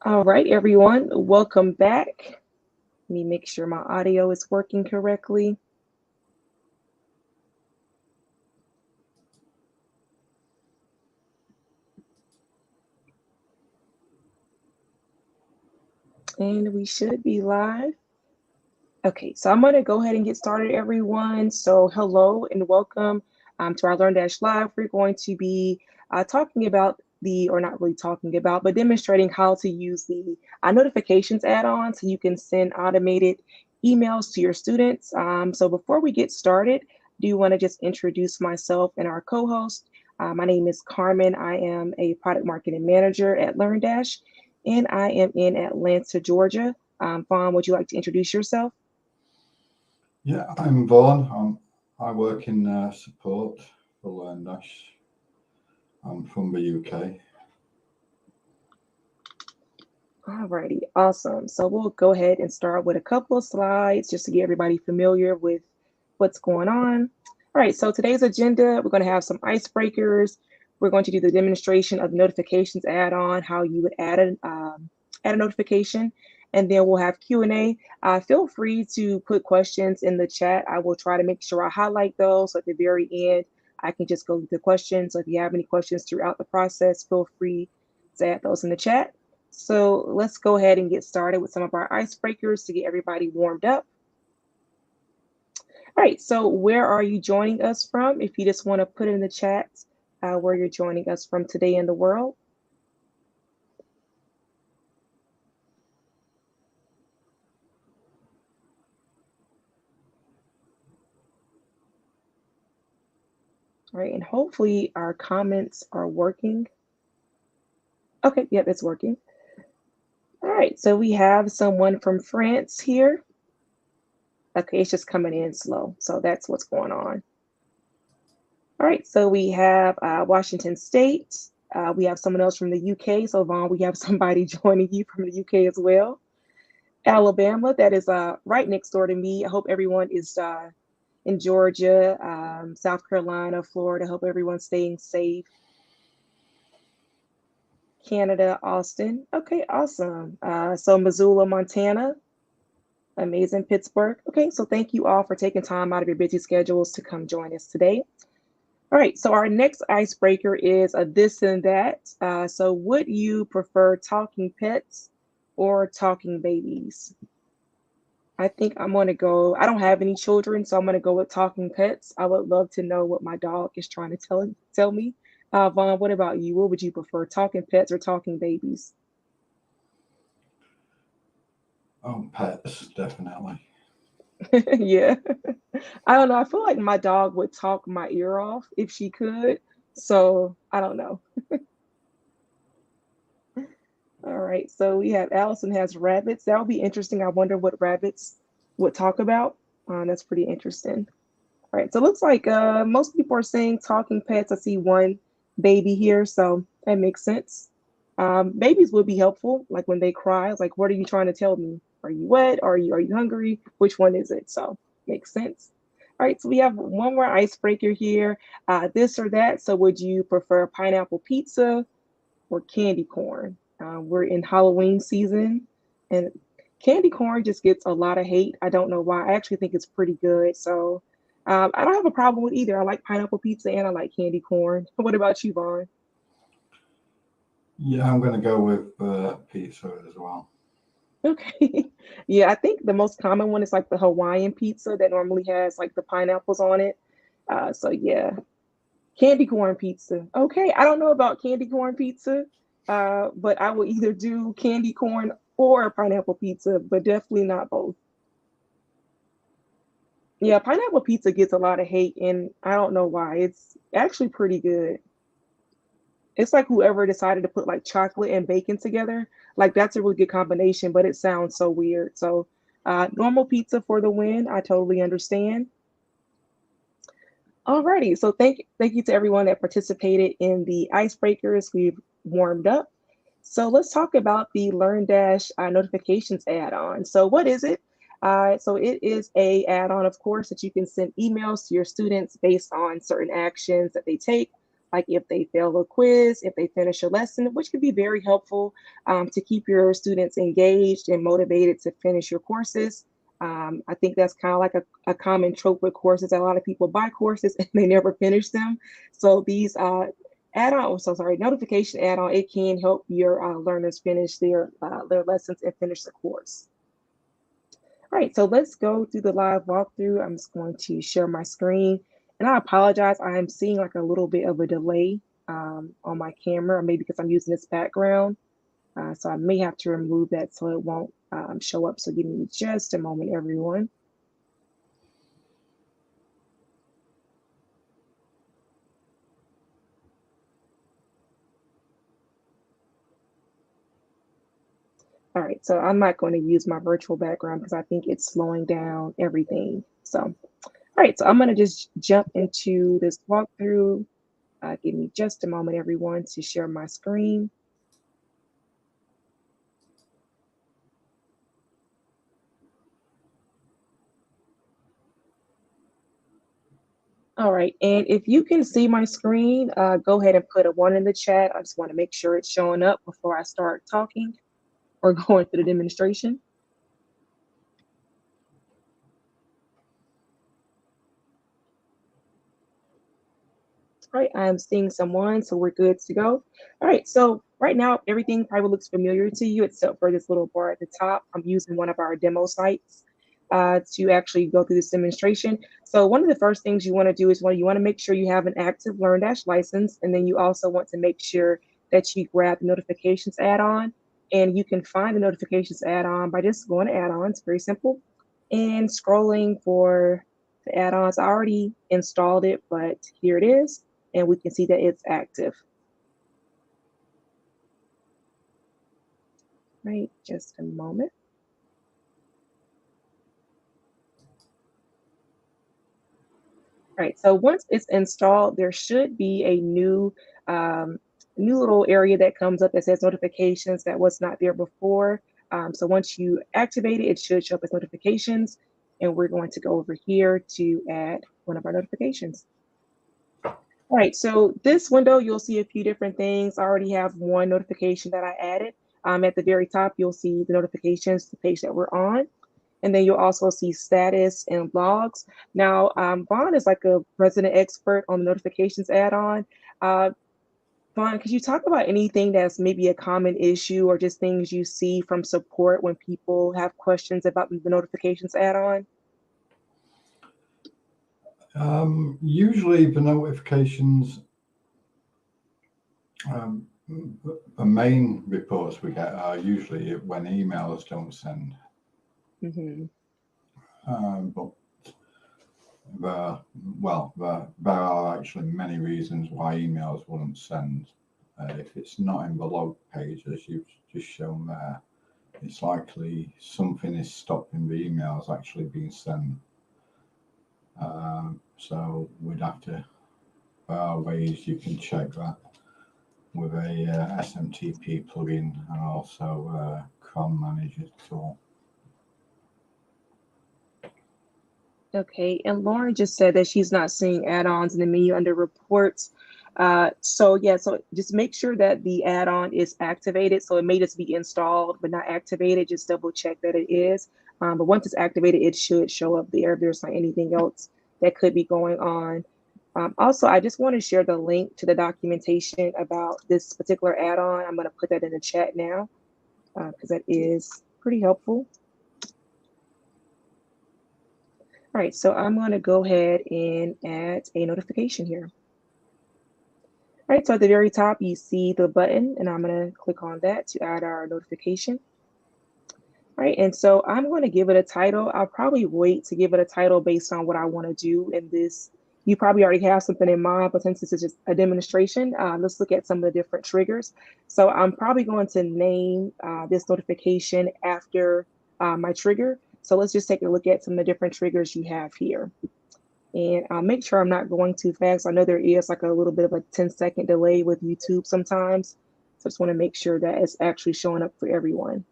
All right, everyone, welcome back. Let me make sure my audio is working correctly. And we should be live. Okay, so I'm going to go ahead and get started, everyone. So, hello and welcome to our LearnDash Live. We're going to be talking about or not really talking about, but demonstrating how to use the notifications add-on so you can send automated emails to your students. So, before we get started, do you want to just introduce myself and our co-host? My name is Carmen. I am a product marketing manager at LearnDash, and I am in Atlanta, Georgia. Fawn, would you like to introduce yourself? Yeah, I'm Vaughan. I work in support for LearnDash. I'm from the UK. Alrighty, awesome. So we'll go ahead and start with a couple of slides just to get everybody familiar with what's going on. All right, so today's agenda, we're going to have some icebreakers. We're going to do the demonstration of the notifications add-on, how you would add a notification, and then we'll have Q&A. Feel free to put questions in the chat. I will try to make sure I highlight those. So at the very end, I can just go through the questions. So if you have any questions throughout the process, feel free to add those in the chat. So let's go ahead and get started with some of our icebreakers to get everybody warmed up. All right, so where are you joining us from? If you just want to put in the chat where you're joining us from today in the world. All right, and hopefully our comments are working. Okay, yep, it's working. All right, so we have someone from France here. Okay, it's just coming in slow, so that's what's going on. All right, so we have Washington State. We have someone else from the UK. So Vaughn, we have somebody joining you from the UK as well. Alabama, that is right next door to me. I hope everyone is in Georgia, South Carolina, Florida. I hope everyone's staying safe. Canada, Austin. Okay, awesome. So Missoula, Montana. Amazing. Pittsburgh. Okay, so thank you all for taking time out of your busy schedules to come join us today. All right, so our next icebreaker is a this and that. So would you prefer talking pets or talking babies? I think I'm gonna go, I don't have any children, so I'm gonna go with talking pets. I would love to know what my dog is trying to tell me. Vaughn, what about you? What would you prefer, talking pets or talking babies? Pets, definitely. Yeah. I don't know. I feel like my dog would talk my ear off if she could. So I don't know. All right, so we have Allison has rabbits. That would be interesting. I wonder what rabbits would talk about. That's pretty interesting. All right, so it looks like most people are saying talking pets. I see one baby here, so that makes sense. Babies would be helpful, like when they cry. It's like, what are you trying to tell me? Are you wet? Are you hungry? Which one is it? So makes sense. All right, so we have one more icebreaker here. This or that. So would you prefer pineapple pizza or candy corn? We're in Halloween season, and candy corn just gets a lot of hate. I don't know why. I actually think it's pretty good. So I don't have a problem with either. I like pineapple pizza and I like candy corn. What about you, Vaughn? Yeah, I'm going to go with pizza as well. Okay. Yeah, I think the most common one is like the Hawaiian pizza that normally has like the pineapples on it. So yeah, candy corn pizza. Okay, I don't know about candy corn pizza, but I will either do candy corn or pineapple pizza, but definitely not both. Yeah, pineapple pizza gets a lot of hate, and I don't know why. It's actually pretty good. It's like whoever decided to put like chocolate and bacon together, like that's a really good combination, but it sounds so weird. So, normal pizza for the win. I totally understand. Alrighty, so thank you to everyone that participated in the icebreakers. We've warmed up. So let's talk about the LearnDash notifications add-on. So what is it? So it is a add-on, of course, that you can send emails to your students based on certain actions that they take. like if they fail a quiz, if they finish a lesson, which can be very helpful to keep your students engaged and motivated to finish your courses. I think that's kind of like a common trope with courses. A lot of people buy courses and they never finish them. So these add-on, so sorry, notification add-on, it can help your learners finish their lessons and finish the course. All right, so let's go through the live walkthrough. I'm just going to share my screen. And I apologize, I am seeing like a little bit of a delay on my camera, maybe because I'm using this background. So I may have to remove that so it won't show up. So give me just a moment, everyone. All right, so I'm not going to use my virtual background because I think it's slowing down everything. So, all right, so I'm going to just jump into this walkthrough. Give me just a moment, everyone, to share my screen. All right, and if you can see my screen, go ahead and put a 1 in the chat. I just want to make sure it's showing up before I start talking or going through the demonstration. All right, I'm seeing someone, so we're good to go. All right, so right now, everything probably looks familiar to you except for this little bar at the top. I'm using one of our demo sites to actually go through this demonstration. So one of the first things you want to do is you want to make sure you have an active LearnDash license, and then you also want to make sure that you grab the notifications add-on. And you can find the notifications add-on by just going to add-ons, very simple, and scrolling for the add-ons. I already installed it, but here it is, and we can see that it's active. Right, just a moment. All right, so once it's installed, there should be a new little area that comes up that says notifications that was not there before. So once you activate it, it should show up as notifications, and we're going to go over here to add one of our notifications. All right, so this window, you'll see a few different things. I already have one notification that I added. At the very top, you'll see the notifications, the page that we're on. And then you'll also see status and logs. Now, Vaughn is like a resident expert on the notifications add-on. Vaughn, could you talk about anything that's maybe a common issue or just things you see from support when people have questions about the notifications add-on? Usually the notifications, the main reports we get are usually when emails don't send. Mm-hmm. But there are actually many reasons why emails wouldn't send. If it's not in the log page, as you've just shown there, it's likely something is stopping the emails actually being sent. So we'd have to, there are ways you can check that with a SMTP plugin and also Cron Manager tool. Okay, and Lauren just said that she's not seeing add-ons in the menu under reports. So just make sure that the add-on is activated. So it may just be installed but not activated. Just double check that it is. But once it's activated, it should show up there if there's not anything else that could be going on. Also, I just want to share the link to the documentation about this particular add-on. I'm going to put that in the chat now because that is pretty helpful. All right, so I'm going to go ahead and add a notification here. All right, so at the very top, you see the button, and I'm going to click on that to add our notification. All right, and so I'm going to give it a title. I'll probably wait to give it a title based on what I want to do in this. You probably already have something in mind, but since this is just a demonstration, let's look at some of the different triggers. So I'm probably going to name this notification after my trigger. So let's just take a look at some of the different triggers you have here. And I'll make sure I'm not going too fast. I know there is like a little bit of a 10-second delay with YouTube sometimes. So I just want to make sure that it's actually showing up for everyone.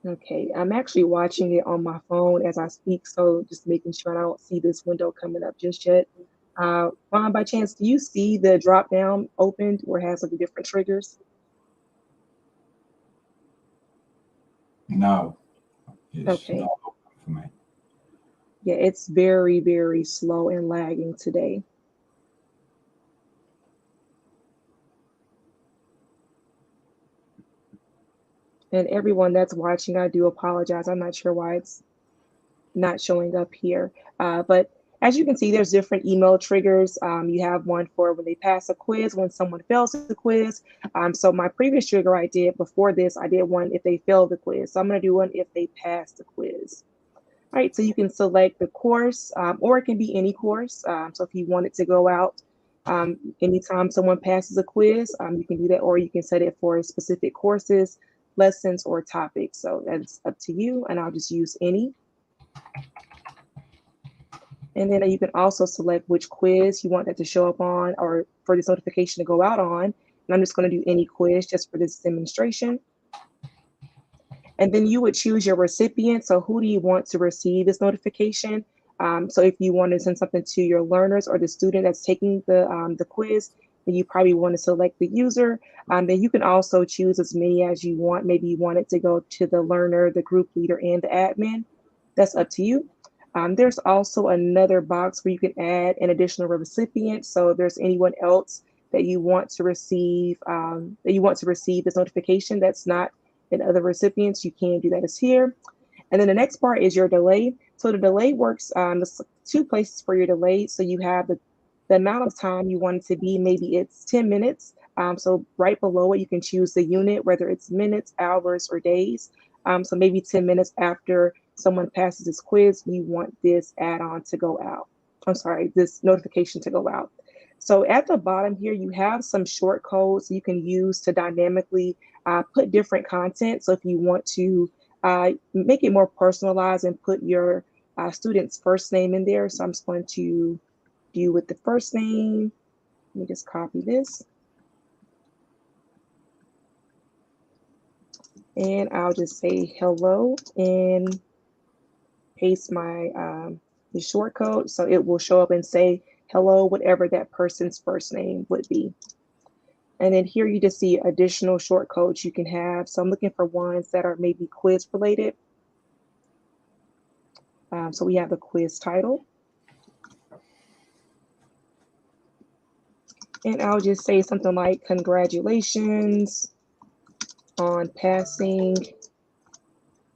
Okay, I'm actually watching it on my phone as I speak, so just making sure I don't see this window coming up just yet. Ron, by chance, do you see the drop down opened where it has like the different triggers? No, it's Okay, not open for me. yeah, it's very, very slow and lagging today. And everyone that's watching, I do apologize. I'm not sure why it's not showing up here. But as you can see, there's different email triggers. You have one for when they pass a quiz, when someone fails the quiz. So my previous trigger I did before this, I did one if they fail the quiz. So I'm going to do one if they pass the quiz. All right, so you can select the course, or it can be any course. So if you want it to go out anytime someone passes a quiz, you can do that, or you can set it for specific courses, lessons, or topics. So that's up to you, and I'll just use any. And then you can also select which quiz you want that to show up on or for this notification to go out on. And I'm just going to do any quiz just for this demonstration. And then you would choose your recipient. So who do you want to receive this notification? So if you want to send something to your learners or the student that's taking the quiz, then you probably want to select the user. Then you can also choose as many as you want. Maybe you want it to go to the learner, the group leader, and the admin. That's up to you. There's also another box where you can add an additional recipient. So if there's anyone else that you want to receive this notification that's not in other recipients, you can do that as here. And then the next part is your delay. So the delay works, there's two places for your delay. So you have the amount of time you want it to be, maybe it's 10 minutes. So right below it, you can choose the unit, whether it's minutes, hours, or days. So maybe 10 minutes after someone passes this quiz, you want this add-on to go out. I'm sorry, this notification to go out. So at the bottom here, you have some short codes you can use to dynamically put different content. So if you want to make it more personalized and put your student's first name in there. So I'm just going to do with the first name. Let me just copy this. And I'll just say hello and paste my the short code. So it will show up and say hello, whatever that person's first name would be. And then here you just see additional short codes you can have. So I'm looking for ones that are maybe quiz related. So we have the quiz title. And I'll just say something like, congratulations on passing.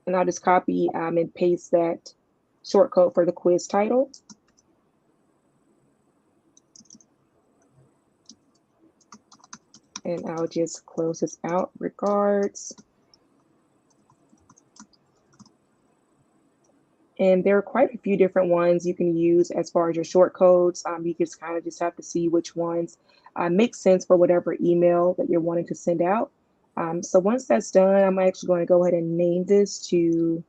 And I'll just copy and paste that short code for the quiz title. And I'll just close this out. Regards. And there are quite a few different ones you can use as far as your short codes. You just kind of just have to see which ones make sense for whatever email that you're wanting to send out. So once that's done, I'm actually going to go ahead and name this to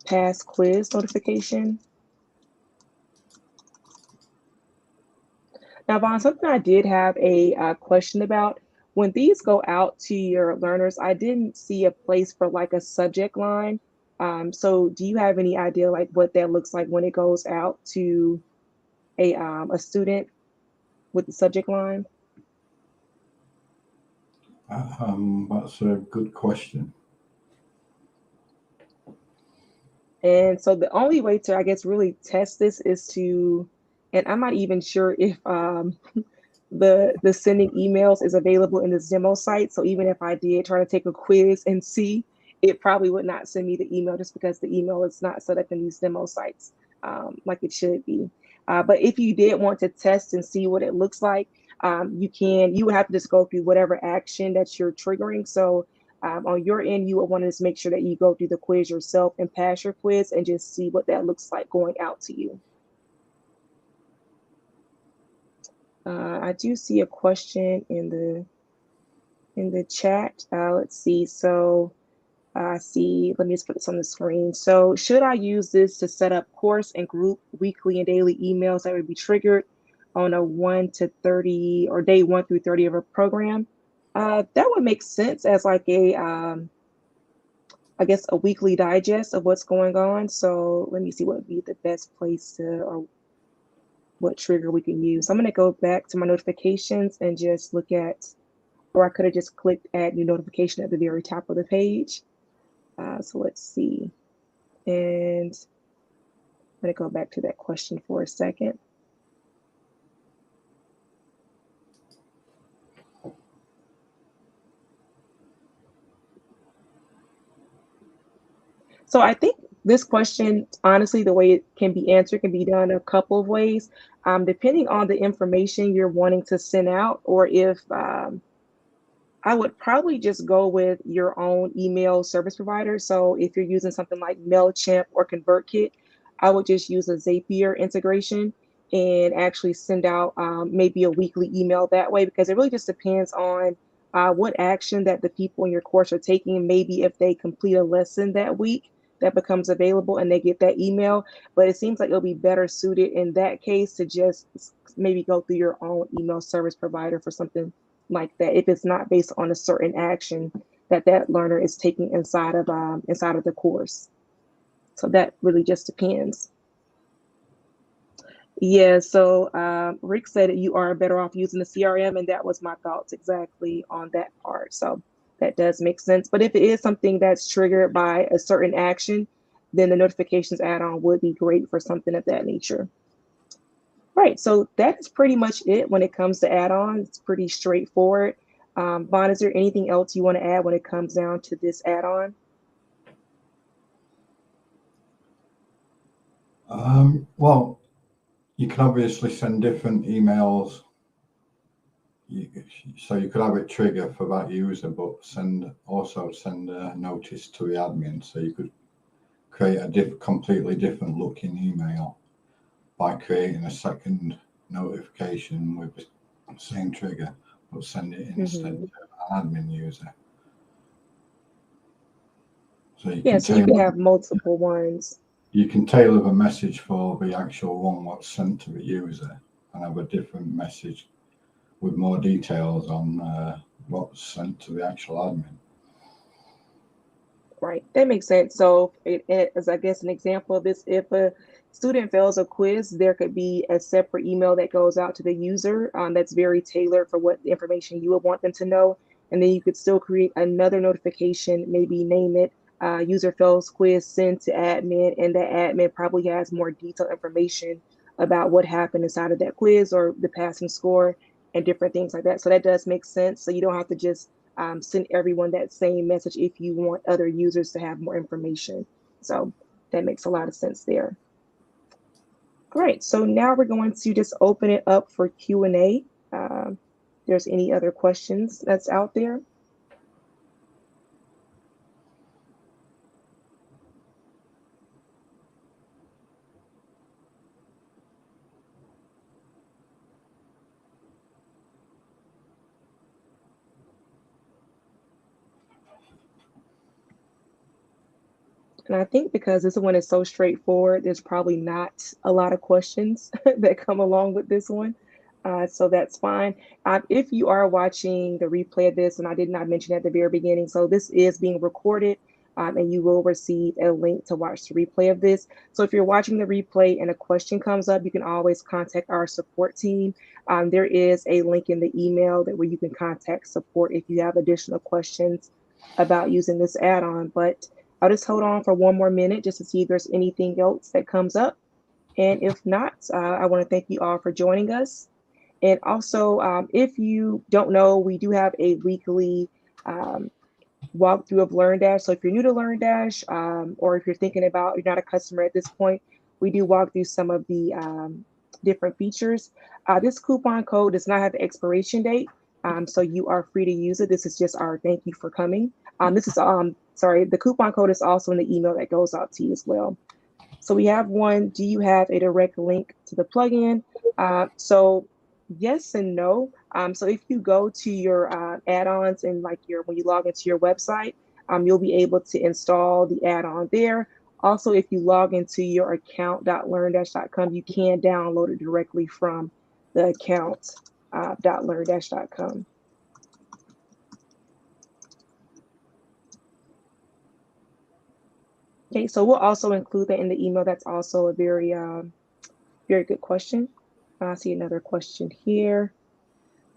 pass quiz notification. Now, Vaughn, something I did have a question about. When these go out to your learners, I didn't see a place for like a subject line. So do you have any idea like what that looks like when it goes out to a student with the subject line? That's a good question. And so the only way to, I guess, really test this is to, and I'm not even sure if the sending emails is available in this demo site. So even if I did try to take a quiz and see, it probably would not send me the email just because the email is not set up in these demo sites like it should be. But if you did want to test and see what it looks like, you would have to just go through whatever action that you're triggering. So on your end, you would want to just make sure that you go through the quiz yourself and pass your quiz and just see what that looks like going out to you. I do see a question in the chat. Let's see. So I see. Let me just put this on the screen. So should I use this to set up course and group weekly and daily emails that would be triggered on a 1 to 30 or day 1 through 30 of a program? That would make sense as like I guess, a weekly digest of what's going on. So let me see what would be the best place to, or what trigger we can use. So I'm going to go back to my notifications and just look at, or I could have just clicked add new notification at the very top of the page. So let's see. And I'm going to go back to that question for a second. So I think this question, honestly, the way it can be answered can be done a couple of ways, depending on the information you're wanting to send out, or if I would probably just go with your own email service provider. So if you're using something like MailChimp or ConvertKit, I would just use a Zapier integration and actually send out maybe a weekly email that way, because it really just depends on what action that the people in your course are taking. Maybe if they complete a lesson that week, that becomes available and they get that email. But it seems like it'll be better suited in that case to just maybe go through your own email service provider for something like that, if it's not based on a certain action that that learner is taking inside of the course. So that really just depends. Yeah, so Rick said that you are better off using the CRM, and that was my thoughts exactly on that part. So that does make sense. But if it is something that's triggered by a certain action, then the notifications add-on would be great for something of that nature. Right, so that's pretty much it when it comes to add-ons. It's pretty straightforward. Vaughn, is there anything else you want to add when it comes down to this add-on? Well, you can obviously send different emails. So you could have it trigger for that user, but also send a notice to the admin. So you could create a completely different looking email by creating a second notification with the same trigger, but send it instead to an admin user. So Yeah, so you can have multiple ones. You can tailor the message for the actual one what's sent to the user, and have a different message with more details on what's sent to the actual admin. Right, that makes sense. So as I guess an example of this, if a student fails a quiz, there could be a separate email that goes out to the user that's very tailored for what information you would want them to know. And then you could still create another notification, maybe name it user fails quiz sent to admin, and that admin probably has more detailed information about what happened inside of that quiz or the passing score and different things like that. So that does make sense. So you don't have to just send everyone that same message if you want other users to have more information. So that makes a lot of sense there. Great. So now we're going to just open it up for Q&A. There's any other questions that's out there? And I think because this one is so straightforward, there's probably not a lot of questions that come along with this one. So that's fine. If you are watching the replay of this, and I did not mention at the very beginning, so this is being recorded, and you will receive a link to watch the replay of this. So if you're watching the replay and a question comes up, you can always contact our support team. There is a link in the email where you can contact support if you have additional questions about using this add-on. But I'll just hold on for one more minute just to see if there's anything else that comes up. And if not, I want to thank you all for joining us. And also, if you don't know, we do have a weekly walkthrough of LearnDash. So if you're new to LearnDash, or if you're thinking about, you're not a customer at this point, we do walk through some of the different features. This coupon code does not have an expiration date, so you are free to use it. This is just our thank you for coming. The coupon code is also in the email that goes out to you as well. So we have one, do you have a direct link to the plugin? So yes and no. So if you go to your add-ons and when you log into your website, you'll be able to install the add-on there. Also, if you log into your account.learndash.com, you can download it directly from the Okay, so we'll also include that in the email. That's also a very, very good question. I see another question here.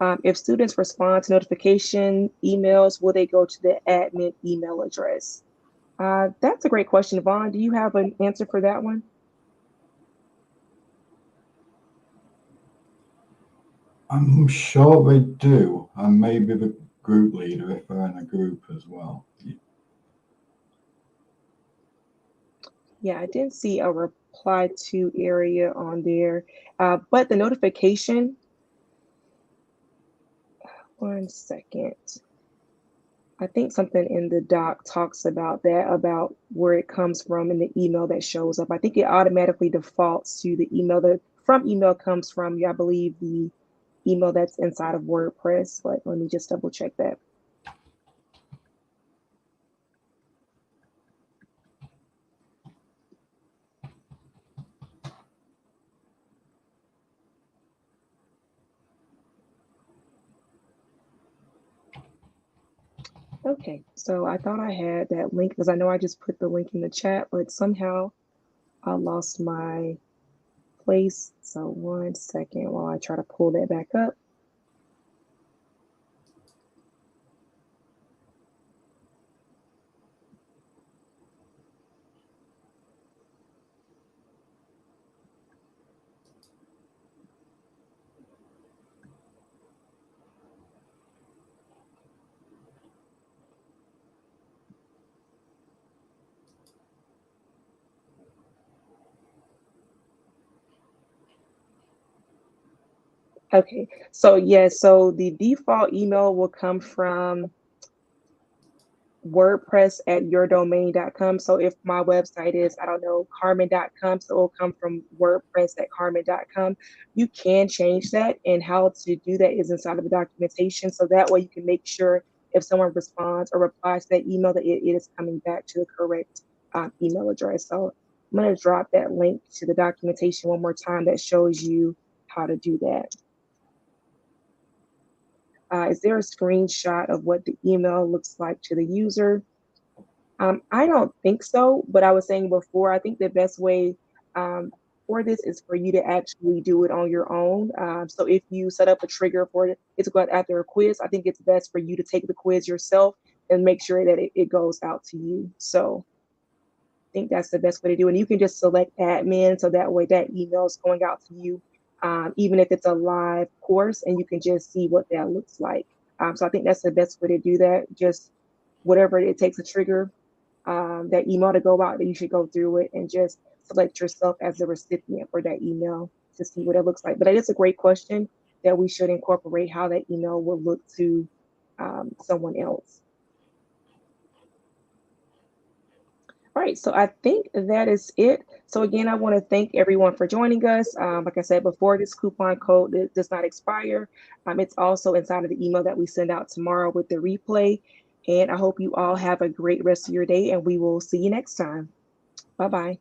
If students respond to notification emails, will they go to the admin email address? That's a great question. Vaughn, do you have an answer for that one? I'm sure they do, and maybe the group leader if they're in a group as well. Yeah, I didn't see a reply to area on there, but the notification, one second. I think something in the doc talks about that, about where it comes from in the email that shows up. I think it automatically defaults to the email. The from email comes from, I believe, the email that's inside of WordPress, but let me just double check that. Okay, so I thought I had that link because I know I just put the link in the chat, but somehow I lost my place. So one second while I try to pull that back up. Okay, so yeah, so the default email will come from WordPress at yourdomain.com. So if my website is, I don't know, Carmen.com, so it'll come from WordPress at Carmen.com. You can change that, and how to do that is inside of the documentation. So that way you can make sure if someone responds or replies to that email that it is coming back to the correct email address. So I'm going to drop that link to the documentation one more time that shows you how to do that. Is there a screenshot of what the email looks like to the user? I don't think so, but I was saying before, I think the best way for this is for you to actually do it on your own. So if you set up a trigger for it to go out after a quiz, I think it's best for you to take the quiz yourself and make sure that it goes out to you. So I think that's the best way to do it. And you can just select admin so that way that email is going out to you, even if it's a live course, and you can just see what that looks like. So I think that's the best way to do that. Just whatever it takes to trigger that email to go out, that you should go through it and just select yourself as the recipient for that email to see what it looks like. But it is a great question that we should incorporate how that email will look to someone else. All right, so I think that is it. So again, I want to thank everyone for joining us. Like I said before, this coupon code does not expire. It's also inside of the email that we send out tomorrow with the replay. And I hope you all have a great rest of your day, and we will see you next time. Bye-bye.